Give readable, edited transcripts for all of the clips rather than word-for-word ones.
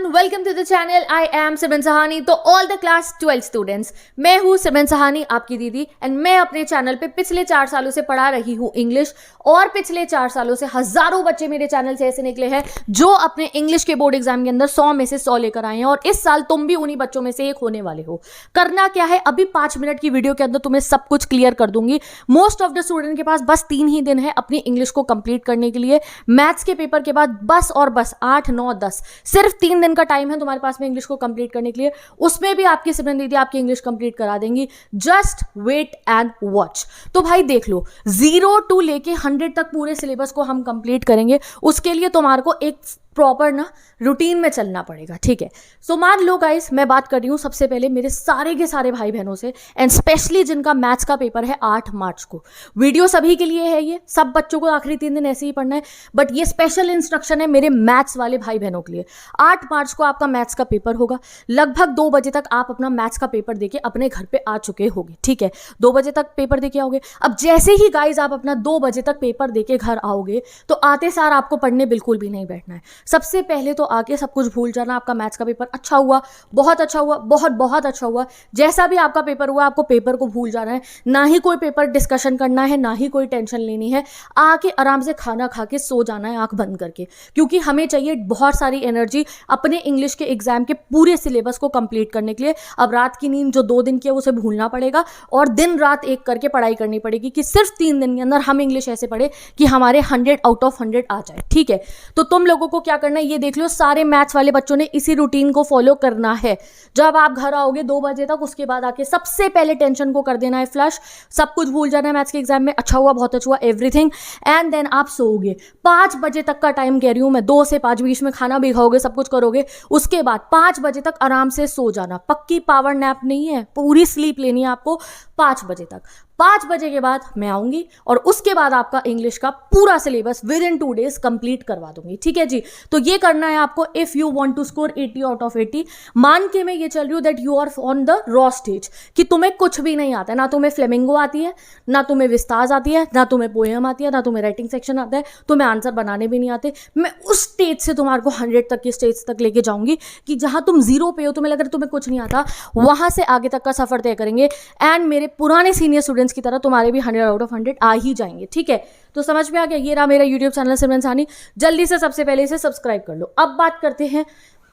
Welcome to the channel. I am Simran Sahani. तो all the class 12 students, मैं हूँ सिमरन सहानी, आपकी दीदी, एंड मैं अपने चैनल पे पिछले 4 सालों से पढ़ा रही हूँ इंग्लिश। और पिछले 4 सालों से हजारों बच्चे मेरे चैनल से ऐसे निकले हैं जो अपने इंग्लिश के बोर्ड एग्जाम के अंदर 100 में से 100 लेकर आए हैं। और इस साल तुम भी उन्हीं बच्चों में से एक होने वाले हो। करना क्या है, अभी 5 मिनट की वीडियो के अंदर तुम्हें सब कुछ क्लियर कर दूंगी। मोस्ट ऑफ द स्टूडेंट के पास बस 3 ही दिन है अपनी इंग्लिश को कंप्लीट करने के लिए। मैथ्स के पेपर के बाद बस और बस 8, 9, 10 सिर्फ 3 दिन का टाइम है तुम्हारे पास में इंग्लिश को कंप्लीट करने के लिए। उसमें भी आपकी सिमरन दीदी आपकी इंग्लिश कंप्लीट करा देंगी। Just wait and watch. तो भाई देख लो, 0 to लेके 100 तक पूरे सिलेबस को हम कंप्लीट करेंगे। उसके लिए तुम्हारे को एक प्रॉपर ना रूटीन में चलना पड़ेगा, ठीक है। सो मान लो गाइस, मैं बात कर रही हूँ सबसे पहले मेरे सारे के सारे भाई बहनों से, एंड स्पेशली जिनका मैथ्स का पेपर है 8 मार्च को। वीडियो सभी के लिए है, ये सब बच्चों को आखिरी 3 दिन ऐसे ही पढ़ना है, बट ये स्पेशल इंस्ट्रक्शन है मेरे मैथ्स वाले भाई बहनों के लिए। 8 मार्च को आपका मैथ्स का पेपर होगा। लगभग 2 बजे तक आप अपना मैथ्स का पेपर देके अपने घर पे आ चुके होगे, ठीक है। 2 बजे तक पेपर देके आओगे। अब जैसे ही गाइज आप अपना 2 बजे तक पेपर देके घर आओगे तो आते सार आपको पढ़ने बिल्कुल भी नहीं बैठना है। सबसे पहले तो आके सब कुछ भूल जाना। आपका मैथ्स का पेपर अच्छा हुआ, बहुत अच्छा हुआ, बहुत बहुत अच्छा हुआ, जैसा भी आपका पेपर हुआ आपको पेपर को भूल जाना है। ना ही कोई पेपर डिस्कशन करना है, ना ही कोई टेंशन लेनी है। आके आराम से खाना खा के सो जाना है आंख बंद करके, क्योंकि हमें चाहिए बहुत सारी एनर्जी अपने इंग्लिश के एग्जाम के पूरे सिलेबस को कंप्लीट करने के लिए। अब रात की नींद जो 2 दिन की है उसे भूलना पड़ेगा और दिन रात एक करके पढ़ाई करनी पड़ेगी कि सिर्फ 3 दिन के अंदर हम इंग्लिश ऐसे पढ़े कि हमारे 100 आउट ऑफ 100 आ जाए, ठीक है। तो तुम लोगों को क्या करना है ये देख लो। सारे मैथ्स वाले बच्चों ने इसी रूटीन को फॉलो करना है। जब आप घर आओगे 2 बजे तक, उसके बाद आके सबसे पहले टेंशन को कर देना है फ्लश। सब कुछ भूल जाना है मैथ्स के एग्जाम में, अच्छा हुआ, बहुत अच्छा हुआ, एवरीथिंग। एंड देन आप सोओगे। 5 बजे तक का टाइम कह रही हूं मैं, 2 से 5 बीच में खाना भी खाओगे, सब कुछ करोगे। उसके बाद 5 बजे तक आराम से सो जाना। पक्की पावर नैप नहीं है, पूरी स्लीप लेनी है आपको 5 बजे तक। 5 बजे के बाद मैं आऊंगी और उसके बाद आपका इंग्लिश का पूरा syllabus with in 2 days complete करवा दूंगी, ठीक है जी। तो ये करना है आपको if you want to score 80 out of 80। मान के मैं ये चल रही हूँ that you are on the raw stage, कि तुम्हें कुछ भी नहीं आता है। ना तुम्हें फ्लेमिंगो आती है, ना तुम्हें विस्ताज आती है, ना तुम्हें पोएम आती है, ना तुम्हें राइटिंग सेक्शन आता है, तुम्हें आंसर बनाने भी नहीं आते। मैं उस स्टेज से तुम्हारे को 100 तक की स्टेज तक लेके जाऊंगी कि जहां तुम 0 पे हो, तुम्हें लग रहा है तुम्हें कुछ नहीं आता, वहां से आगे तक का सफर तय करेंगे। एंड मेरे पुराने सीनियर स्टूडेंट्स की तरह तुम्हारे भी 100 आउट ऑफ 100 आ ही जाएंगे, ठीक है। तो समझ में आ गया। ये रहा मेरा यूट्यूब चैनल सिमरन सहानी। जल्दी से सबसे पहले इसे सब्सक्राइब कर लो। अब बात करते हैं,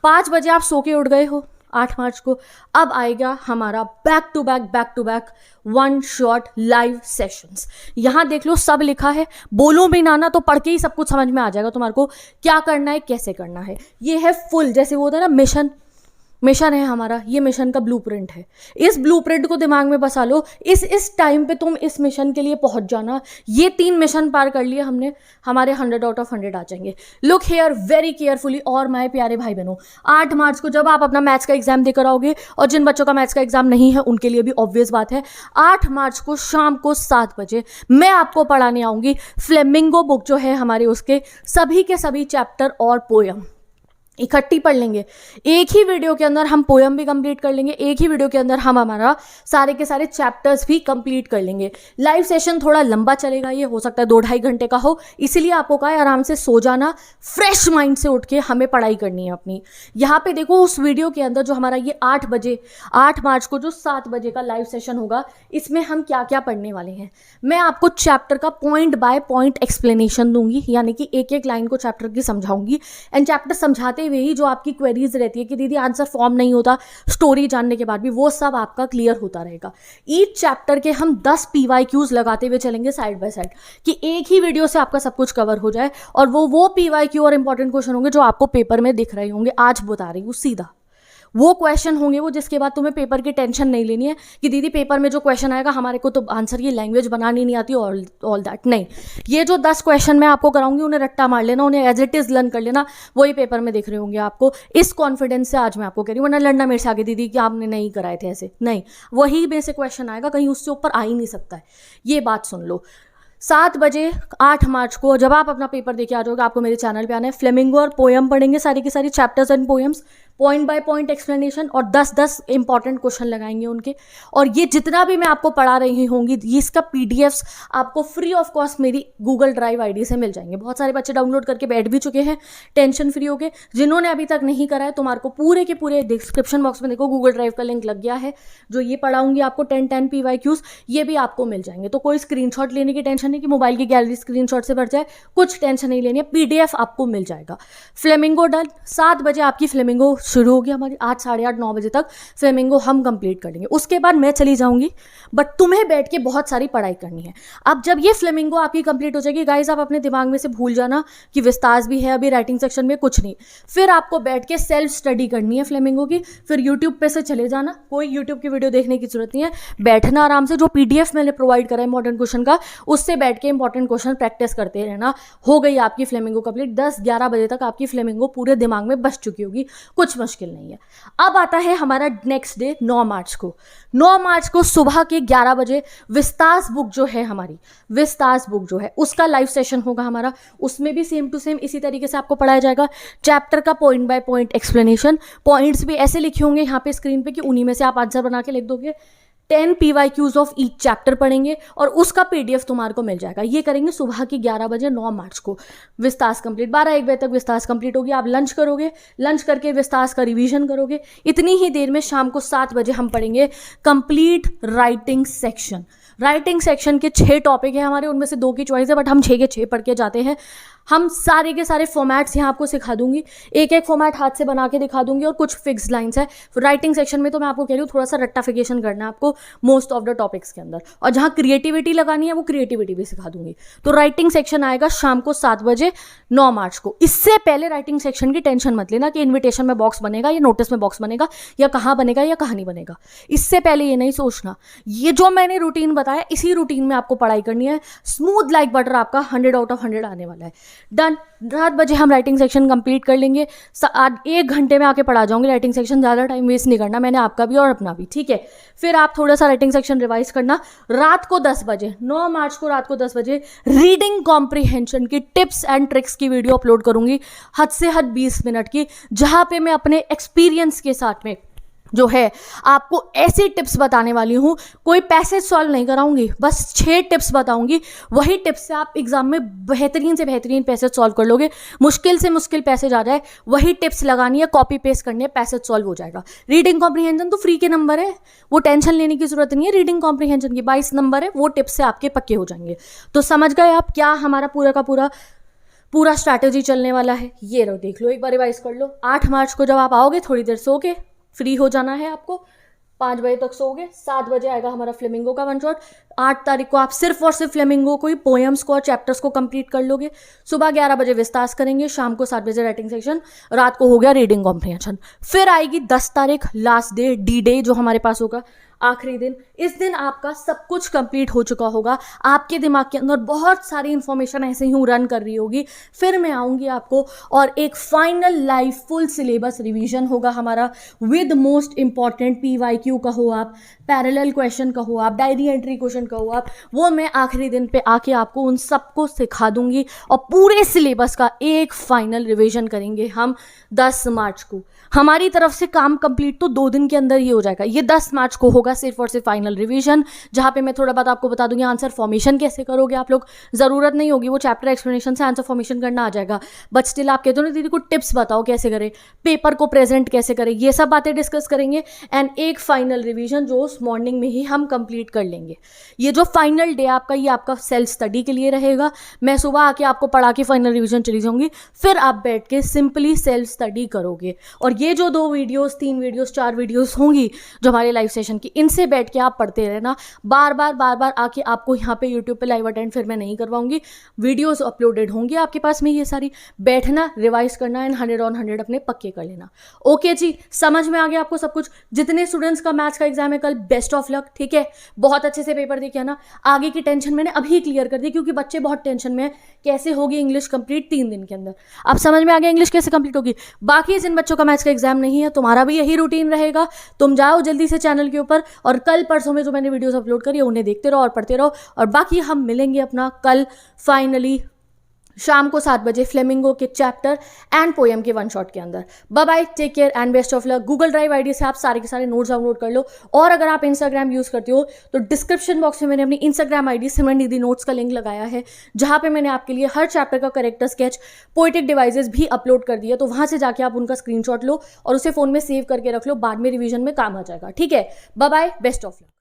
5 बजे आप सो के उठ गए हो 8 मार्च को। अब आएगा हमारा back to back 1 shot live sessions. यहां देख लो सब लिखा है, बोलो भी ना तो पढ़ के ही सब कुछ समझ में आ जाएगा तुम्हारे को क्या करना है, कैसे करना है। ये है फुल, जैसे वो होता है ना मिशन है हमारा, ये मिशन का ब्लूप्रिंट है। इस ब्लूप्रिंट को दिमाग में बसा लो। इस टाइम पे तुम इस मिशन के लिए पहुंच जाना। ये 3 मिशन पार कर लिए हमने, हमारे 100 आउट ऑफ 100 आ जाएंगे। Look here very carefully. और माय प्यारे भाई बहनों, 8 मार्च को जब आप अपना मैथ्स का एग्जाम देकर आओगे, और जिन बच्चों का मैथ्स का एग्जाम नहीं है उनके लिए भी ऑब्वियस बात है, 8 मार्च को शाम को 7 बजे मैं आपको पढ़ाने आऊंगी फ्लेमिंगो बुक जो है हमारे, उसके सभी के सभी चैप्टर और पोयम इकट्ठी पढ़ लेंगे। एक ही वीडियो के अंदर हम पोयम भी कंप्लीट कर लेंगे, एक ही वीडियो के अंदर हम हमारा सारे के सारे चैप्टर्स भी कंप्लीट कर लेंगे। लाइव सेशन थोड़ा लंबा चलेगा, ये हो सकता है 2-2.5 घंटे का हो, इसीलिए आपको कहा है आराम से सो जाना, फ्रेश माइंड से उठ के हमें पढ़ाई करनी है अपनी। यहाँ पे देखो उस वीडियो के अंदर जो हमारा ये 8 मार्च को जो 7 बजे का लाइव सेशन होगा, इसमें हम क्या क्या पढ़ने वाले हैं। मैं आपको चैप्टर का पॉइंट बाय पॉइंट एक्सप्लेनेशन दूंगी, यानी कि एक एक लाइन को चैप्टर की समझाऊंगी। एंड चैप्टर समझाते हुए ही जो आपकी क्वेरीज रहती है कि दीदी आंसर फॉर्म नहीं होता स्टोरी जानने के बाद भी, वो सब आपका क्लियर होता रहेगा। ईच चैप्टर के हम 10 PYQs लगाते हुए चलेंगे साइड बाय साइड, कि एक ही वीडियो से आपका सब कुछ कवर हो जाए। और वो PYQ और इंपॉर्टेंट क्वेश्चन होंगे जो आपको पेपर में दिख रहे होंगे। आज बता रही हूँ सीधा वो क्वेश्चन होंगे वो जिसके बाद तुम्हें पेपर की टेंशन नहीं लेनी है कि दीदी पेपर में जो क्वेश्चन आएगा हमारे को तो आंसर की लैंग्वेज बनानी नहीं आती, ऑल दैट नहीं। ये जो 10 क्वेश्चन मैं आपको कराऊंगी उन्हें रट्टा मार लेना, उन्हें एज इट इज लर्न कर लेना, वही पेपर में दिख रहे होंगे आपको। इस कॉन्फिडेंस से आज मैं आपको कह रही हूँ, वरना लड़ना मेरे से आगे दीदी कि आपने नहीं कराए थे ऐसे, नहीं, वही में से क्वेश्चन आएगा, कहीं उससे ऊपर आ ही नहीं सकता है। ये बात सुन लो। 7 बजे 8 मार्च को जब आप अपना पेपर देके आ जाओगे, आपको मेरे चैनल पे आना है। फ्लेमिंगो और पोयम पढ़ेंगे, सारी की सारी chapters and poems. Point by point explanation और 10-10 इंपॉर्टेंट क्वेश्चन लगाएंगे उनके। और ये जितना भी मैं आपको पढ़ा रही होंगी ये इसका PDFs आपको फ्री ऑफ कॉस्ट मेरी गूगल ड्राइव आईडी से मिल जाएंगे। बहुत सारे बच्चे डाउनलोड करके बैठ भी चुके हैं टेंशन फ्री होके। जिन्होंने अभी तक नहीं करा है तुम्हारे को पूरे के पूरे डिस्क्रिप्शन बॉक्स में देखो गूगल ड्राइव का लिंक लग गया है। जो ये पढ़ाऊंगी आपको 10 PYQs ये भी आपको मिल जाएंगे। तो कोई स्क्रीनशॉट लेने की टेंशन नहीं कि मोबाइल की गैलरी स्क्रीनशॉट से भर जाए, कुछ टेंशन नहीं लेनी है, PDF आपको मिल जाएगा। फ्लेमिंगो डन, 7 बजे आपकी फ्लेमिंगो शुरू होगी हमारी, 8, साढ़े 8, 9 बजे तक फ्लेमिंगो हम कंप्लीट कर लेंगे। उसके बाद मैं चली जाऊंगी, बट तुम्हें बैठ के बहुत सारी पढ़ाई करनी है। अब जब ये फ्लेमिंगो आपकी कंप्लीट हो जाएगी गाइज, आप अपने दिमाग में से भूल जाना कि विस्तास भी है अभी राइटिंग सेक्शन में, कुछ नहीं। फिर आपको बैठ के सेल्फ स्टडी करनी है फ्लेमिंगो की। फिर यूट्यूब पे से चले जाना, कोई यूट्यूब की वीडियो देखने की जरूरत नहीं है, बैठना आराम से। जो PDF मैंने प्रोवाइड करा है इंपॉर्टेंट क्वेश्चन का, उससे बैठ के इंपॉर्टेंट क्वेश्चन प्रैक्टिस करते रहना। हो गई आपकी फ्लेमिंगो कंप्लीट। 10-11 बजे तक आपकी फ्लेमिंगो पूरे दिमाग में बस चुकी होगी, कुछ मुश्किल नहीं है। अब आता है हमारा नेक्स्ट डे 9 मार्च को। 9 मार्च को सुबह के 11 बजे विस्तास बुक जो है हमारी, विस्तास बुक जो है उसका लाइव सेशन होगा हमारा। उसमें भी सेम टू सेम इसी तरीके से आपको पढ़ाया जाएगा। चैप्टर का point by point explanation, points भी ऐसे लिखे होंगे यहाँ पे स्क्रीन पे कि उन्हीं में से आप आंसर बना के लिख दोगे। 10 PYQs ऑफ ईच चैप्टर पढ़ेंगे और उसका PDF तुम्हारे को मिल जाएगा। ये करेंगे सुबह की 11 बजे 9 मार्च को। विस्तास कंप्लीट 12-1 बजे तक विस्तास कंप्लीट होगी। आप लंच करोगे, लंच करके विस्तास का रिवीजन करोगे। इतनी ही देर में शाम को 7 बजे हम पढ़ेंगे complete writing section. Writing section के 6 टॉपिक है हमारे, उनमें से 2 की चॉइस है, बट हम 6 के 6 पढ़ के जाते हैं। हम सारे के सारे फॉर्मेट्स यहाँ आपको सिखा दूंगी, एक एक फॉर्मेट हाथ से बना के दिखा दूंगी और कुछ फिक्स लाइंस है। राइटिंग सेक्शन में तो मैं आपको कह रही हूँ थोड़ा सा रट्टाफिकेशन करना है आपको मोस्ट ऑफ द टॉपिक्स के अंदर, और जहाँ क्रिएटिविटी लगानी है वो क्रिएटिविटी भी सिखा दूंगी। तो राइटिंग सेक्शन आएगा शाम को 7 बजे 9 मार्च को। इससे पहले राइटिंग सेक्शन की टेंशन मत लेना कि इन्विटेशन में बॉक्स बनेगा या नोटिस में बॉक्स बनेगा या कहाँ बनेगा या कहाँ नहीं बनेगा। इससे पहले ये नहीं सोचना, ये जो मैंने रूटीन बताया इसी रूटीन में आपको पढ़ाई करनी है। स्मूथ लाइक बटर आपका 100 आउट ऑफ 100 आने वाला है। डन। 7 बजे हम राइटिंग सेक्शन कंप्लीट कर लेंगे। 1 घंटे में आके पढ़ा जाऊंगी राइटिंग सेक्शन, ज़्यादा टाइम वेस्ट नहीं करना मैंने, आपका भी और अपना भी, ठीक है। फिर आप थोड़ा सा राइटिंग सेक्शन रिवाइज करना। रात को 10 बजे 9 मार्च को रात को 10 बजे रीडिंग कॉम्प्रिहेंशन की टिप्स एंड ट्रिक्स की वीडियो अपलोड करूंगी, हद से हद 20 मिनट की, जहां पे मैं अपने एक्सपीरियंस के साथ में जो है आपको ऐसी टिप्स बताने वाली हूँ। कोई पैसेज सॉल्व नहीं कराऊंगी, बस 6 टिप्स बताऊंगी। वही टिप्स से आप एग्जाम में बेहतरीन से बेहतरीन पैसेज सॉल्व कर लोगे। मुश्किल से मुश्किल पैसेज आ जाए, वही टिप्स लगानी है, कॉपी पेस्ट करनी है, पैसेज सॉल्व हो जाएगा। रीडिंग कॉम्प्रिहेंशन तो फ्री के नंबर है, वो टेंशन लेने की जरूरत नहीं है। रीडिंग कॉम्प्रिहेंशन की 22 नंबर है, वो टिप्स से आपके पक्के हो जाएंगे। तो समझ गए आप क्या हमारा पूरा का पूरा स्ट्रैटेजी चलने वाला है। ये लो देख लो, एक बार रिवाइज कर लो। 8 मार्च को जब आप आओगे थोड़ी देर सो के फ्री हो जाना है आपको, 5 बजे तक सोओगे, 7 बजे आएगा हमारा फ्लेमिंगो का वन शॉट। 8 तारीख को आप सिर्फ और सिर्फ फ्लेमिंगो को ही पोएम्स को और चैप्टर्स को कंप्लीट कर लोगे। सुबह 11 बजे विस्तास करेंगे, शाम को 7 बजे राइटिंग सेक्शन, रात को हो गया रीडिंग कॉम्प्रिहेंशन। फिर आएगी 10 तारीख लास्ट डे, D-Day जो हमारे पास होगा, आखिरी दिन। इस दिन आपका सब कुछ कंप्लीट हो चुका होगा, आपके दिमाग के अंदर बहुत सारी इंफॉर्मेशन ऐसे ही रन कर रही होगी। फिर मैं आऊँगी आपको और एक final live full syllabus revision होगा हमारा, विद मोस्ट इंपॉर्टेंट PYQ कहो आप, पैरेलल क्वेश्चन कहो आप, डायरी एंट्री क्वेश्चन कहो आप, वो मैं आखिरी दिन पे आके आपको उन सबको सिखा दूंगी। और पूरे सिलेबस का एक फाइनल रिवीजन करेंगे हम 10 मार्च को। हमारी तरफ से काम कंप्लीट तो 2 दिन के अंदर ही हो जाएगा। ये 10 मार्च को होगा सिर्फ और सिर्फ फाइनल रिवीजन, जहाँ पे मैं थोड़ा बहुत आपको बता दूंगी आंसर फॉर्मेशन कैसे करोगे आप लोग। ज़रूरत नहीं होगी वो चैप्टर एक्सप्लेनेशन से आंसर फॉर्मेशन करना आ जाएगा, बट स्टिल आप कहते हो ना दीदी को टिप्स बताओ कैसे करें, पेपर को प्रेजेंट कैसे करें, ये सब बातें डिस्कस करेंगे। एंड एक फाइनल रिवीजन जो उस मॉर्निंग में ही हम कंप्लीट कर लेंगे। ये जो फाइनल डे आपका, ये आपका सेल्फ स्टडी के लिए रहेगा। मैं सुबह आके आपको पढ़ा के फाइनल रिवीजन चली जाऊंगी, फिर आप बैठ के सिंपली सेल्फ स्टडी करोगे। और ये जो 2 वीडियोस, 3 वीडियोस, 4 वीडियोस होंगी जो हमारे लाइव सेशन की, इनसे बैठ के आप पढ़ते रहना। बार बार आके आपको यहाँ पे यूट्यूब पे लाइव अटेंड फिर मैं नहीं करवाऊंगी, वीडियोस अपलोडेड होंगी आपके पास में, ये सारी बैठना, रिवाइज करना एंड 100 on 100 अपने पक्के कर लेना। ओके जी, समझ में आ गया आपको सब कुछ। जितने स्टूडेंट्स का मैथ्स का एग्जाम है कल, बेस्ट ऑफ लक, ठीक है। बहुत अच्छे से पेपर देके आना। आगे की टेंशन मैंने अभी क्लियर कर दी, क्योंकि बच्चे बहुत टेंशन में है कैसे होगी इंग्लिश कंप्लीट 3 दिन के अंदर। अब समझ में आ गया इंग्लिश कैसे कंप्लीट होगी। बाकी जिन बच्चों का मैथ्स का एग्जाम नहीं है, तुम्हारा भी यही रूटीन रहेगा। तुम जाओ जल्दी से चैनल के ऊपर और कल परसों में जो मैंने वीडियोस अपलोड करी है उन्हें देखते रहो और पढ़ते रहो। और बाकी हम मिलेंगे अपना कल फाइनली शाम को 7 बजे फ्लेमिंगो के चैप्टर एंड पोएम के वन शॉट के अंदर। Bye bye, take care and best of luck. Google drive ID से आप सारे के सारे नोट्स डाउनलोड कर लो, और अगर आप इंस्टाग्राम यूज करते हो तो डिस्क्रिप्शन बॉक्स में मैंने अपनी इंस्टाग्राम आईडी सिमरन निधि नोट्स का लिंक लगाया है, जहां पे मैंने आपके लिए हर चैप्टर का करेक्टर स्केच, पोएटिक डिवाइसेस भी अपलोड कर दिया, तो वहां से जाके आप उनका स्क्रीनशॉट लो और उसे फोन में सेव करके रख लो, बाद में रिवीजन में काम आ जाएगा। ठीक है, bye bye, best of luck.